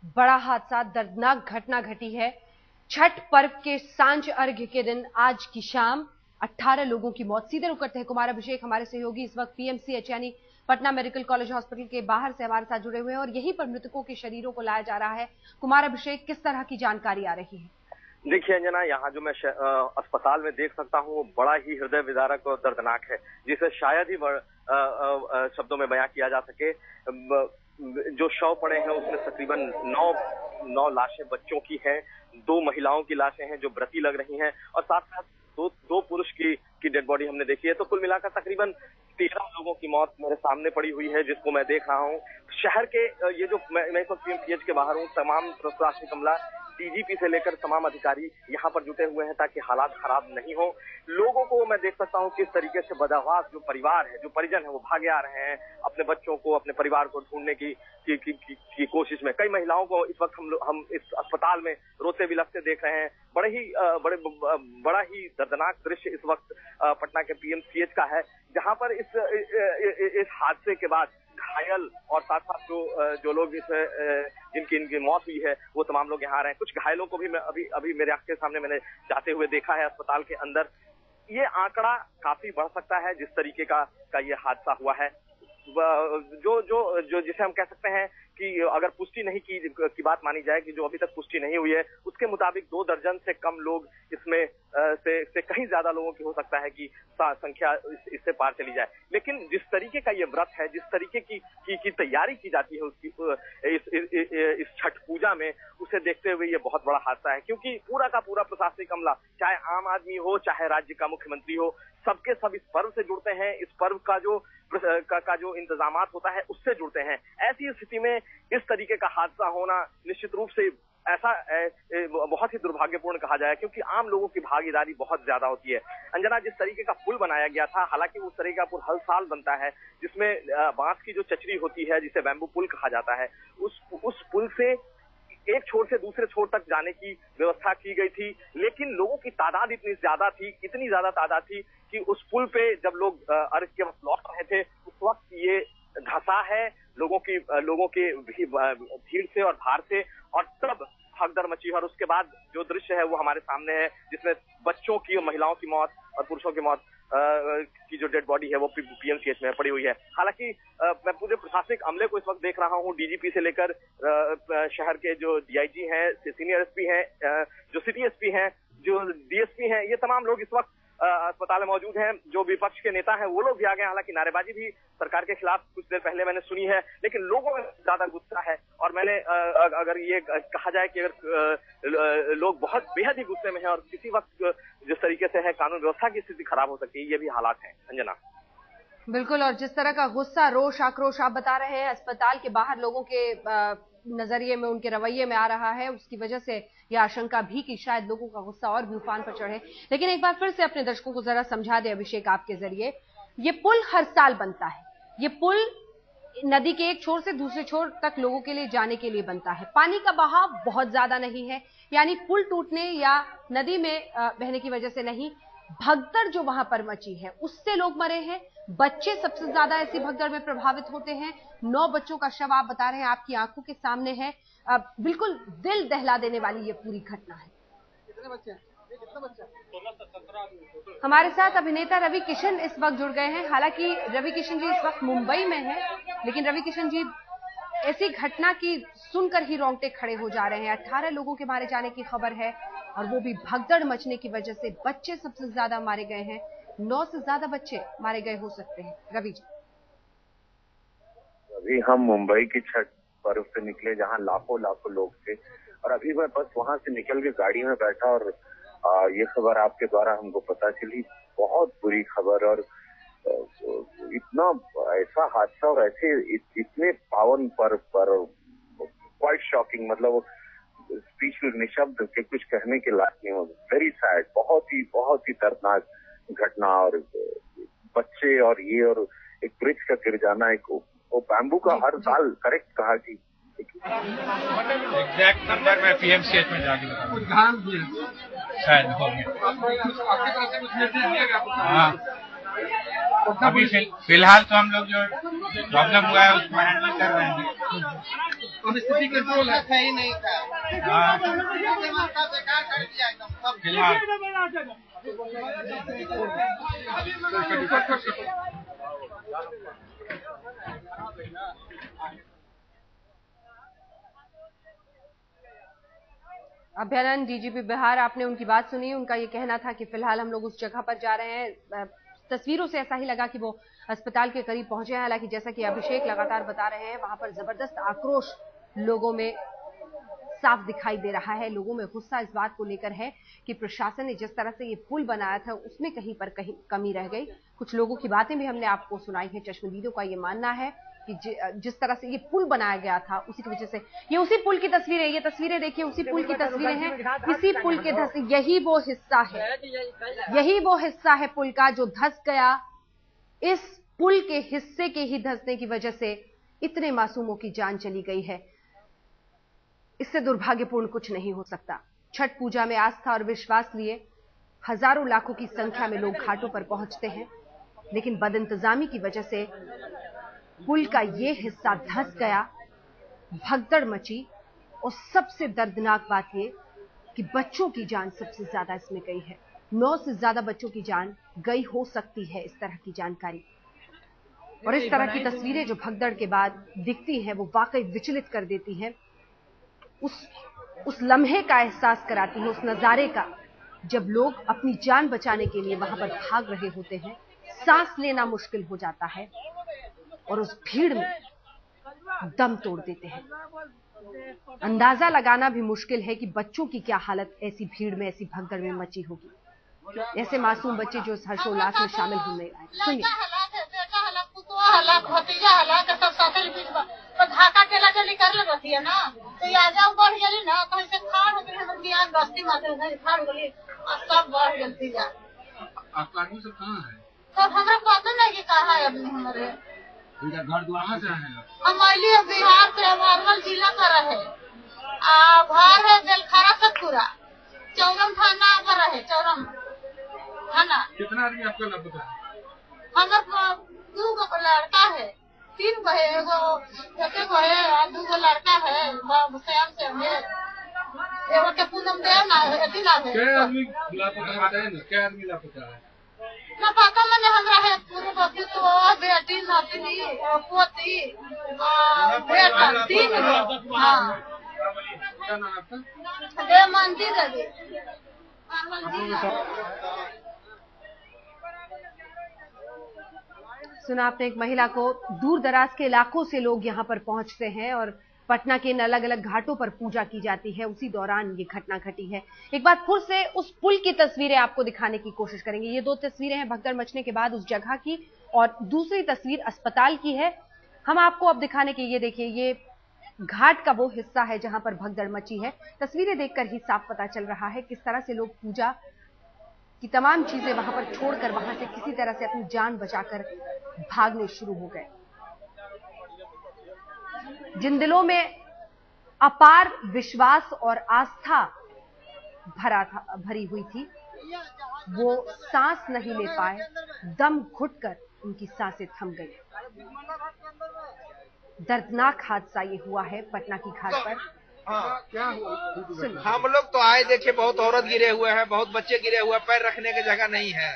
बड़ा हादसा, दर्दनाक घटना घटी है। छठ पर्व के सांझ अर्घ्य के दिन आज की शाम 18 लोगों की मौत। सीधे रुक करते हैं कुमार अभिषेक, हमारे सहयोगी इस वक्त पीएमसीएच यानी पटना मेडिकल कॉलेज हॉस्पिटल के बाहर से हमारे साथ जुड़े हुए हैं और यहीं पर मृतकों के शरीरों को लाया जा रहा है। कुमार अभिषेक, किस तरह की जानकारी आ रही है? देखिए अंजना, यहाँ जो मैं अस्पताल में देख सकता हूँ वो बड़ा ही हृदय विदारक और दर्दनाक है, जिसे शायद ही शब्दों में बयां किया जा सके। जो शव पड़े हैं उसमें तकरीबन नौ लाशें बच्चों की हैं, 2 महिलाओं की लाशें हैं जो व्रती लग रही हैं और साथ साथ दो पुरुष की डेड बॉडी हमने देखी है। तो कुल मिलाकर तकरीबन 13 लोगों की मौत मेरे सामने पड़ी हुई है, जिसको मैं देख रहा हूँ। शहर के ये जो मैं इस वक्त पीएमसीएच के बाहर हूँ, तमाम प्रशासनिक अमला, डीजीपी से लेकर तमाम अधिकारी यहाँ पर जुटे हुए हैं ताकि हालात खराब नहीं हो। लोगों को मैं देख सकता हूँ किस तरीके से बदहवास जो परिवार है, जो परिजन है, वो भागे आ रहे हैं अपने बच्चों को, अपने परिवार को ढूंढने की कोशिश में। कई महिलाओं को इस वक्त हम इस अस्पताल में रोते बिलखते देख रहे हैं। बड़ा ही दर्दनाक दृश्य इस वक्त पटना के पीएमसीएच का है, जहाँ पर इस हादसे के बाद घायल और साथ साथ जो लोग जिनकी मौत हुई है वो तमाम लोग यहाँ आ रहे हैं। कुछ घायलों को भी मैं अभी मेरे आंख के सामने मैंने जाते हुए देखा है अस्पताल के अंदर। ये आंकड़ा काफी बढ़ सकता है जिस तरीके का ये हादसा हुआ है। जो जिसे हम कह सकते हैं कि अगर पुष्टि नहीं की बात मानी जाए कि जो अभी तक पुष्टि नहीं हुई है, उसके मुताबिक 2 दर्जन से कम लोग इसमें से कहीं ज्यादा लोगों की हो सकता है कि संख्या इससे पार चली जाए। लेकिन जिस तरीके का ये व्रत है, जिस तरीके की तैयारी की जाती है उसकी इस छठ पूजा में, उसे देखते हुए ये बहुत बड़ा हादसा है। क्योंकि पूरा का पूरा प्रशासनिक अमला, चाहे आम आदमी हो चाहे राज्य का मुख्यमंत्री हो, सबके सब इस पर्व से जुड़ते हैं। इस पर्व का जो इंतजामात होता है उससे जुड़ते हैं। ऐसी स्थिति में इस तरीके का हादसा होना निश्चित रूप से ऐसा बहुत ही दुर्भाग्यपूर्ण कहा जाए, क्योंकि आम लोगों की भागीदारी बहुत ज्यादा होती है। अंजना, जिस तरीके का पुल बनाया गया था, हालांकि उस तरीके का पुल हर साल बनता है, जिसमें बांस की जो चचरी होती है जिसे बैम्बू पुल कहा जाता है, उस पुल से एक छोर से दूसरे छोर तक जाने की व्यवस्था की गई थी। लेकिन लोगों की तादाद इतनी ज्यादा तादाद थी कि उस पुल पे जब लोग अर्घ के वक्त लौट रहे थे, उस वक्त ये धंसा है लोगों की भीड़ से और भार से, और तब भगदड़ मची। और उसके बाद जो दृश्य है वो हमारे सामने है, जिसमें बच्चों की और महिलाओं की मौत और पुरुषों की मौत की जो डेड बॉडी है वो पीएमसीएच में पड़ी हुई है। हालांकि मैं पूरे प्रशासनिक अमले को इस वक्त देख रहा हूँ, डीजीपी से लेकर शहर के जो डीआईजी हैं, सीनियर एसपी हैं, जो सिटी एसपी हैं, जो डीएसपी हैं, ये तमाम लोग इस वक्त अस्पताल में मौजूद हैं। जो विपक्ष के नेता हैं वो लोग भी आ गए। हालांकि नारेबाजी भी सरकार के खिलाफ कुछ देर पहले मैंने सुनी है, लेकिन लोगों में ज्यादा गुस्सा है। और मैंने अगर ये कहा जाए कि अगर लोग बहुत बेहद ही गुस्से में हैं और किसी वक्त जिस तरीके से है कानून व्यवस्था की स्थिति खराब हो सकती है, ये भी हालात हैं अंजना। बिल्कुल, और जिस तरह का गुस्सा, रोष, आक्रोश आप बता रहे हैं अस्पताल के बाहर लोगों के नजरिए में, उनके रवैये में आ रहा है, उसकी वजह से यह आशंका भी कि शायद लोगों का गुस्सा और भी उफान पर चढ़े। लेकिन एक बार फिर से अपने दर्शकों को जरा समझा दे अभिषेक आपके जरिए, ये पुल हर साल बनता है। ये पुल नदी के एक छोर से दूसरे छोर तक लोगों के लिए जाने के लिए बनता है। पानी का बहाव बहुत ज्यादा नहीं है, यानी पुल टूटने या नदी में बहने की वजह से नहीं, भगदड़ जो वहां पर मची है उससे लोग मरे हैं। बच्चे सबसे ज्यादा ऐसी भगदड़ में प्रभावित होते हैं। 9 बच्चों का शव आप बता रहे हैं, आपकी आंखों के सामने है। बिल्कुल दिल दहला देने वाली ये पूरी घटना है। कितने बच्चे हैं? हमारे साथ अभिनेता रवि किशन इस वक्त जुड़ गए हैं। हालांकि रवि किशन जी इस वक्त मुंबई में हैं, लेकिन रवि किशन जी, ऐसी घटना की सुनकर ही रोंगटे खड़े हो जा रहे हैं। 18 लोगों के मारे जाने की खबर है और वो भी भगदड़ मचने की वजह से। बच्चे सबसे ज्यादा मारे गए हैं, 9 से ज्यादा बच्चे मारे गए हो सकते हैं। रवि जी, अभी हम मुंबई की छठ पर्व से निकले, जहां लाखों लोग थे, और अभी मैं बस वहां से निकल के गाड़ी में बैठा और ये खबर आपके द्वारा हमको पता चली। बहुत बुरी खबर, और इतना ऐसा हादसा और ऐसे इतने पावन पर्व पर क्वाइट शॉकिंग, मतलब स्पीच निशब्द के कुछ कहने के लायक नहीं हो। वेरी सैड, बहुत ही दर्दनाक घटना। और बच्चे और एक ब्रिज का गिर जाना, वो बैम्बू का हर साल, करेक्ट कहा कि एग्जैक्ट नंबर मैं पीएमसीएच में जाके शायद हो गया। हाँ, अभी फिलहाल तो हम लोग जो प्रॉब्लम हुआ है उसको हैंडल कर रहे हैं। स्थिति कंट्रोल है ही नहीं था। फिलहाल अभ्यारण डीजीपी बिहार, आपने उनकी बात सुनी। उनका ये कहना था कि फिलहाल हम लोग उस जगह पर जा रहे हैं। तस्वीरों से ऐसा ही लगा कि वो अस्पताल के करीब पहुंचे हैं। हालांकि जैसा कि अभिषेक लगातार बता रहे हैं, वहां पर जबरदस्त आक्रोश लोगों में साफ दिखाई दे रहा है। लोगों में गुस्सा इस बात को लेकर है कि प्रशासन ने जिस तरह से ये पुल बनाया था उसमें कहीं पर कहीं कमी रह गई। कुछ लोगों की बातें भी हमने आपको सुनाई है। चश्मदीदों का ये मानना है कि जिस तरह से ये पुल बनाया गया था उसी की वजह से, ये उसी पुल की तस्वीरें, ये तस्वीरें देखिए, उसी पुल की तस्वीरें हैं। इसी पुल के धस, यही वो हिस्सा है, यही वो हिस्सा है पुल का जो धस गया। इस पुल के हिस्से के ही धंसने की वजह से इतने मासूमों की जान चली गई है। इससे दुर्भाग्यपूर्ण कुछ नहीं हो सकता। छठ पूजा में आस्था और विश्वास लिए हजारों लाखों की संख्या में लोग घाटों पर पहुंचते हैं, लेकिन बदइंतजामी की वजह से पुल का ये हिस्सा धंस गया, भगदड़ मची। और सबसे दर्दनाक बात ये कि बच्चों की जान सबसे ज्यादा इसमें गई है। 9 से ज्यादा बच्चों की जान गई हो सकती है, इस तरह की जानकारी। और इस तरह की तस्वीरें जो भगदड़ के बाद दिखती हैं वो वाकई विचलित कर देती हैं। उस लम्हे का एहसास कराती है, उस नजारे का, जब लोग अपनी जान बचाने के लिए वहां पर भाग रहे होते हैं। सांस लेना मुश्किल हो जाता है और उस भीड़ में दम तोड़ देते हैं। अंदाजा लगाना भी मुश्किल है कि बच्चों की क्या हालत ऐसी भीड़ में, ऐसी भगदड़ में मची होगी। ऐसे मासूम बच्चे जो इस हर्षोल्लास में शामिल होने आए। सुनिए। धाका टेला जल्दी कर ले रहती है ना, तो आ जाओ बढ़ गई ना, तो ऐसे खाड़ हो गई हम बियाह बस्ती मात्र नहीं खाड़ गई और सब बढ़ गई जा। आपका आदमी सब कहाँ है? तब हमरा पता नहीं कि कहाँ है अभी हमारे। इनका घर द्वार से है? हम आइली बिहार से, अरवल जिला का रहे। घर है बेलखरा सतपुरा, चौरम थाना पर रहे, चौरम थाना। कितना आदमी आपका लापता है? हमारे 2 गो लड़का है, 3 गो है, एगो है, 2 गो लड़का है, श्याम से है, एगो के पूनम देव ना है, दिला है। क्या आदमी लापता है ना? क्या आदमी लापता है ना? पता मैंने हमरा है पूरे बच्चे तो बेटी नातनी पोती बेटा 3 गो। हाँ, क्या नाम आपका? दे मंदिर है। सुना आपने एक महिला को। दूर दराज के इलाकों से लोग यहां पर पहुंचते हैं और पटना के इन अलग अलग घाटों पर पूजा की जाती है। उसी दौरान ये घटना घटी है। एक बार फिर से उस पुल की तस्वीरें आपको दिखाने की कोशिश करेंगे। ये 2 तस्वीरें हैं भगदड़ मचने के बाद उस जगह की, और दूसरी तस्वीर अस्पताल की है। हम आपको अब दिखाने के, ये देखिए, ये घाट का वो हिस्सा है जहां पर भगदड़ मची है। तस्वीरें देखकर ही साफ पता चल रहा है किस तरह से लोग पूजा की तमाम चीजें वहां पर छोड़कर वहां से किसी तरह से अपनी जान बचाकर भागने शुरू हो गए। जिन दिलों में अपार विश्वास और आस्था भरी हुई थी, वो सांस नहीं ले पाए, दम घुटकर उनकी सांसें थम गई। दर्दनाक हादसा ये हुआ है पटना की घाट पर। क्या हुआ? हम लोग तो आए देखे, बहुत औरत गिरे हुए हैं, बहुत बच्चे गिरे हुए हैं, पैर रखने की जगह नहीं है,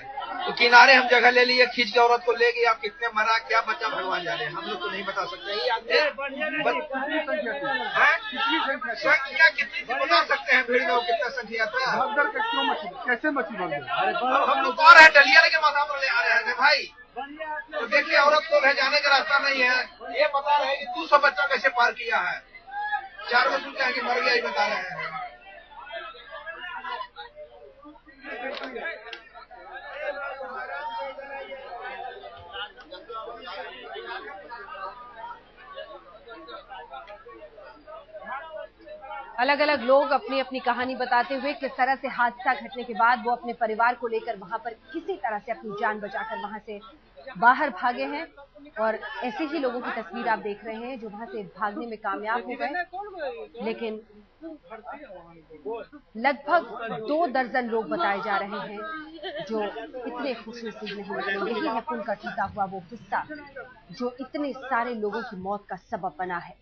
तो किनारे हम जगह ले लिए, खींच के औरत को ले गए। आप कितने मरा क्या बच्चा भगवान जाने, हम लोग तो नहीं बता सकते। संख्या कितनी थी बता सकते हैं? भीड़ में कितना संख्या था? कैसे मची भगदड़? हम लोग आ रहे हैं डलिया लेके माथा पर ले आ रहे हैं भाई, तो देखिए औरत को ले जाने का रास्ता नहीं है। ये बता रहे हैं कि 200 बच्चा कैसे पार किया है, 4 बजे सुनते हैं कि मर गया, ही बता रहे हैं। अलग अलग लोग अपनी अपनी कहानी बताते हुए किस तरह से हादसा घटने के बाद वो अपने परिवार को लेकर वहां पर किसी तरह से अपनी जान बचाकर वहां से बाहर भागे हैं। और ऐसे ही लोगों की तस्वीर आप देख रहे हैं जो वहां से भागने में कामयाब हो गए। लेकिन लगभग 2 दर्जन लोग बताए जा रहे हैं जो इतने खुशनसीब नहीं निकले। यही है पुल का टूटा हुआ वो हिस्सा जो इतने सारे लोगों की मौत का सबब बना है।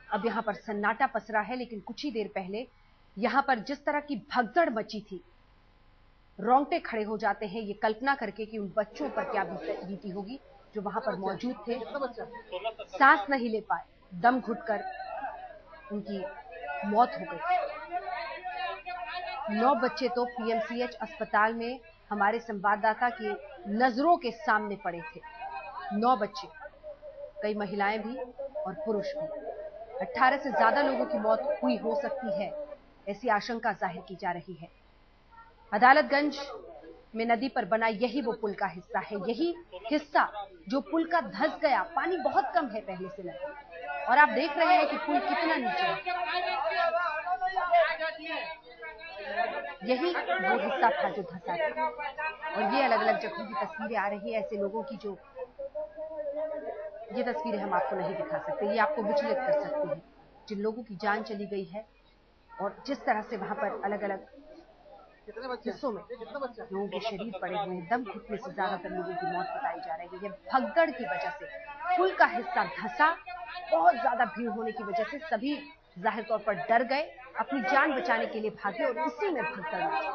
अब यहाँ पर सन्नाटा पसरा है, लेकिन कुछ ही देर पहले यहाँ पर जिस तरह की भगदड़ मची थी, रोंगटे खड़े हो जाते हैं ये कल्पना करके कि उन बच्चों पर क्या बीती होगी जो वहां पर मौजूद थे। सांस नहीं ले पाए, दम घुटकर उनकी मौत हो गई। 9 बच्चे तो पीएमसीएच अस्पताल में हमारे संवाददाता की नजरों के सामने पड़े थे। 9 बच्चे, कई महिलाएं भी और पुरुष भी। 18 से ज्यादा लोगों की मौत हुई हो सकती है, ऐसी आशंका जाहिर की जा रही है। अदालतगंज में नदी पर बना यही वो पुल का हिस्सा है, यही हिस्सा जो पुल का धंस गया। पानी बहुत कम है पहले से नदी, और आप देख रहे हैं कि पुल कितना नीचे है। यही वो हिस्सा था जो धंसा था, और ये अलग अलग जगहों की तस्वीरें आ रही है ऐसे लोगों की जो, ये तस्वीरें हम आपको नहीं दिखा सकते, ये आपको विचलित कर सकती है। जिन लोगों की जान चली गई है और जिस तरह से वहां पर अलग अलग हिस्सों में लोगों के शरीर पड़े हुए हैं, दम घुटने से ज्यादातर लोगों की मौत बताई जा रही है। भगदड़ की वजह से पुल का हिस्सा धंसा, बहुत ज्यादा भीड़ होने की वजह से सभी जाहिर तौर पर डर गए, अपनी जान बचाने के लिए भागे और इसी में भगदड़ मची।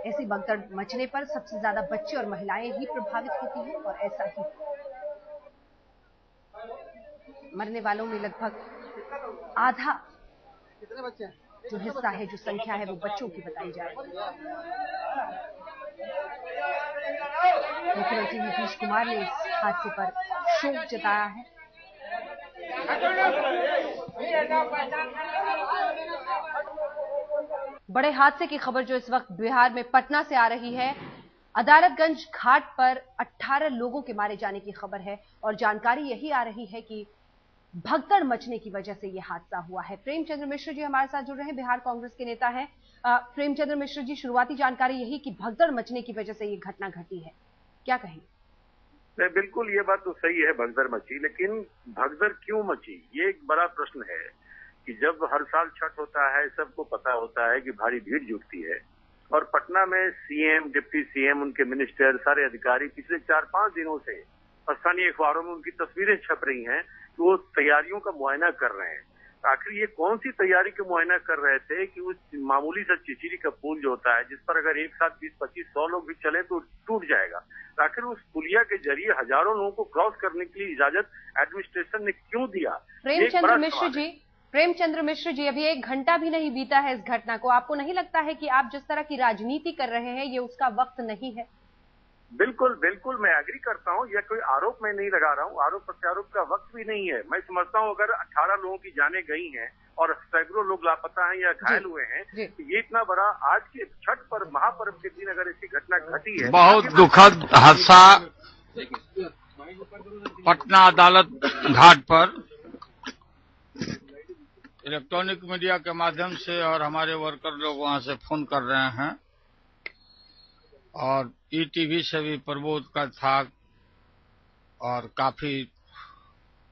ऐसी भगदड़ मचने पर सबसे ज्यादा बच्चे और महिलाएं ही प्रभावित होती हैं, और ऐसा ही मरने वालों में लगभग आधा जो हिस्सा है, जो संख्या है, वो बच्चों की बताई जा रही है। मुख्यमंत्री नीतीश कुमार ने इस हादसे पर शोक जताया है। बड़े हादसे की खबर जो इस वक्त बिहार में पटना से आ रही है। अदालतगंज घाट पर 18 लोगों के मारे जाने की खबर है, और जानकारी यही आ रही है कि भगदड़ मचने की वजह से यह हादसा हुआ है। प्रेमचंद्र मिश्र जी हमारे साथ जुड़ रहे हैं, बिहार कांग्रेस के नेता हैं। प्रेमचंद्र मिश्र जी, शुरुआती जानकारी यही कि भगदड़ मचने की वजह से ये घटना घटी है, क्या कहेंगे? नहीं, बिल्कुल ये बात तो सही है, भगदड़ मची, लेकिन भगदड़ क्यों मची ये एक बड़ा प्रश्न है। कि जब हर साल छठ होता है, सबको पता होता है कि भारी भीड़ जुटती है, और पटना में सीएम, डिप्टी सीएम, उनके मिनिस्टर, सारे अधिकारी पिछले 4-5 दिनों से स्थानीय अखबारों में उनकी तस्वीरें छप रही हैं कि वो तैयारियों का मुआयना कर रहे हैं। आखिर ये कौन सी तैयारी का मुआयना कर रहे थे कि उस मामूली सा चिचिरी का पुल जो होता है, जिस पर अगर एक साथ 20-25-100 लोग भी चले तो टूट जाएगा, आखिर उस पुलिया के जरिए हजारों लोगों को क्रॉस करने के लिए इजाजत एडमिनिस्ट्रेशन ने क्यों दिया? प्रेमचंद्र मिश्र जी, अभी 1 घंटा भी नहीं बीता है इस घटना को। आपको नहीं लगता है कि आप जिस तरह की राजनीति कर रहे हैं ये उसका वक्त नहीं है? बिल्कुल बिल्कुल, मैं एग्री करता हूँ। यह कोई आरोप मैं नहीं लगा रहा हूँ, आरोप प्रत्यारोप का वक्त भी नहीं है। मैं समझता हूँ अगर 18 लोगों की जानें गई हैं और सैकड़ों लोग लापता हैं या घायल हुए हैं, तो ये इतना बड़ा आज के छठ पर महापर्व के दिन अगर ऐसी घटना घटी है, बहुत दुखद हादसा पटना अदालत घाट पर। इलेक्ट्रॉनिक मीडिया के माध्यम से और हमारे वर्कर लोग वहां से फोन कर रहे हैं, और ईटीवी से भी प्रबोध का था, और काफी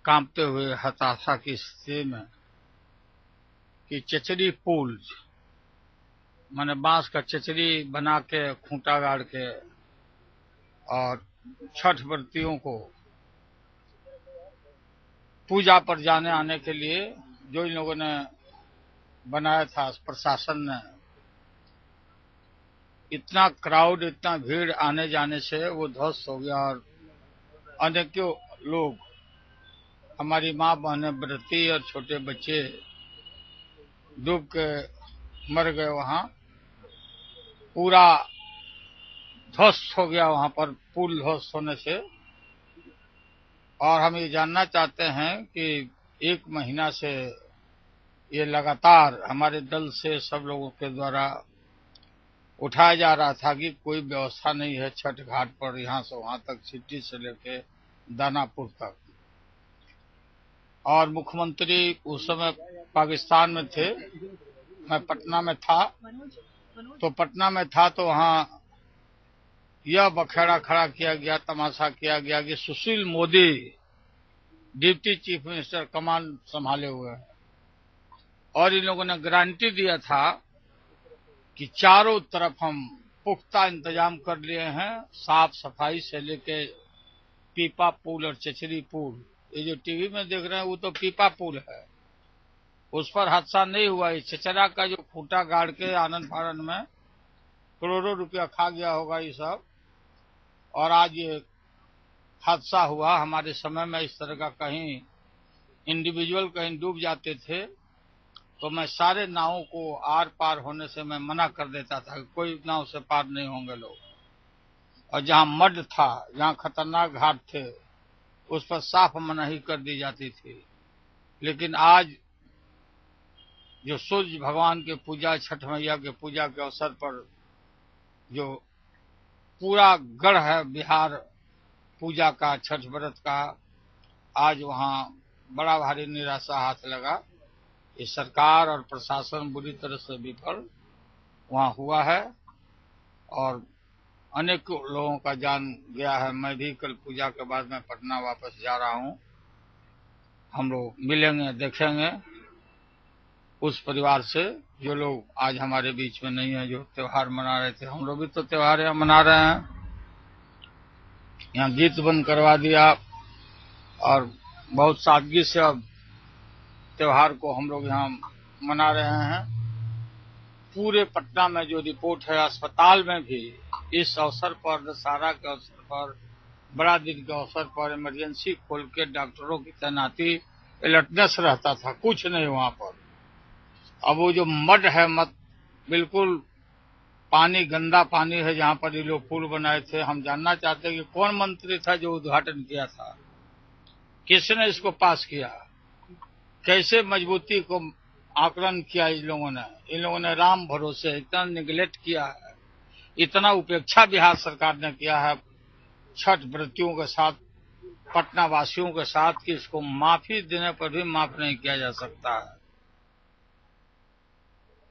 कांपते हुए हताशा की स्थिति में कि चचरी पुल, माने बांस का चचरी बना के खूंटा गाड़ के, और छठ व्रतियों को पूजा पर जाने आने के लिए जो इन लोगों ने बनाया था, प्रशासन ने, इतना क्राउड, इतना भीड़ आने जाने से वो ध्वस्त हो गया, और अनेकों लोग, हमारी माँ बहनें, व्रती और छोटे बच्चे डूब के मर गए। वहां पूरा ध्वस्त हो गया वहां पर पुल ध्वस्त होने से। और हम ये जानना चाहते हैं कि 1 महीना से ये लगातार हमारे दल से सब लोगों के द्वारा उठाया जा रहा था कि कोई व्यवस्था नहीं है छठ घाट पर, यहां से वहां तक, सिटी से लेके दानापुर तक। और मुख्यमंत्री उस समय पाकिस्तान में थे, मैं पटना में था, तो वहां यह बखेड़ा खड़ा किया गया, तमाशा किया गया कि Sushil Modi deputy chief minister कमान संभाले हुए हैं, और इन लोगों ने गारंटी दिया था कि चारों तरफ हम पुख्ता इंतजाम कर लिए हैं, साफ सफाई से लेके पीपा पुल और चचरी पुल, ये जो टीवी में देख रहे हैं वो तो पीपा पुल है, उस पर हादसा नहीं हुआ। ये चचरा का जो खूंटा गाड़ के आनंद फानन में करोड़ों रुपया खा गया होगा ये सब, और आज ये हादसा हुआ। हमारे समय में इस तरह का कहीं इंडिविजुअल कहीं डूब जाते थे तो मैं सारे नावों को आर पार होने से मैं मना कर देता था, कोई नाव से पार नहीं होंगे लोग। और जहां मड था, जहां खतरनाक घाट थे, उस पर साफ मनाही कर दी जाती थी। लेकिन आज जो सूर्य भगवान के पूजा, छठ मैया के पूजा के अवसर पर जो पूरा गढ़ है बिहार पूजा का, छठ व्रत का, आज वहां बड़ा भारी निराशा हाथ लगा। ये सरकार और प्रशासन बुरी तरह से विफल वहां हुआ है और अनेक लोगों का जान गया है। मैं भी कल पूजा के बाद में पटना वापस जा रहा हूं। हम लोग मिलेंगे, देखेंगे उस परिवार से जो लोग आज हमारे बीच में नहीं है, जो त्योहार मना रहे थे। हम लोग भी तो त्योहार यहाँ मना रहे हैं। यहाँ गीत बंद करवा दिया और बहुत सादगी से अब त्योहार को हम लोग यहाँ मना रहे हैं। पूरे पटना में जो रिपोर्ट है, अस्पताल में भी इस अवसर पर, दशहरा के अवसर पर, बड़ा दिन के अवसर पर इमरजेंसी खोल के डॉक्टरों की तैनाती, अलर्टनेस रहता था, कुछ नहीं वहां पर। अब वो जो मड है, मत बिल्कुल पानी, गंदा पानी है जहां पर ये लोग पुल बनाए थे। हम जानना चाहते हैं कि कौन मंत्री था जो उद्घाटन किया था, किसने इसको पास किया, कैसे मजबूती को आकलन किया इन लोगों ने राम भरोसे इतना निगलेक्ट किया है, इतना उपेक्षा बिहार सरकार ने किया है छठ व्रतियों के साथ, पटना वासियों के साथ, कि इसको माफी देने पर भी माफ नहीं किया जा सकता है।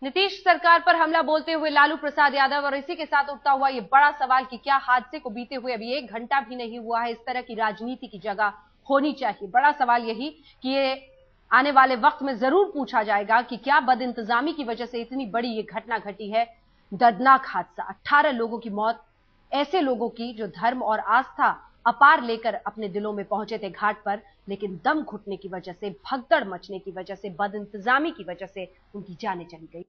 नीतीश सरकार पर हमला बोलते हुए लालू प्रसाद यादव, और इसी के साथ उठता हुआ ये बड़ा सवाल कि क्या हादसे को बीते हुए अभी 1 घंटा भी नहीं हुआ है, इस तरह की राजनीति की जगह होनी चाहिए। बड़ा सवाल यही कि ये आने वाले वक्त में जरूर पूछा जाएगा कि क्या बदइंतजामी की वजह से इतनी बड़ी ये घटना घटी है। दर्दनाक हादसा, 18 लोगों की मौत, ऐसे लोगों की जो धर्म और आस्था अपार लेकर अपने दिलों में पहुंचे थे घाट पर, लेकिन दम घुटने की वजह से, भगदड़ मचने की वजह से, बदइंतजामी की वजह से उनकी जानें चली गई।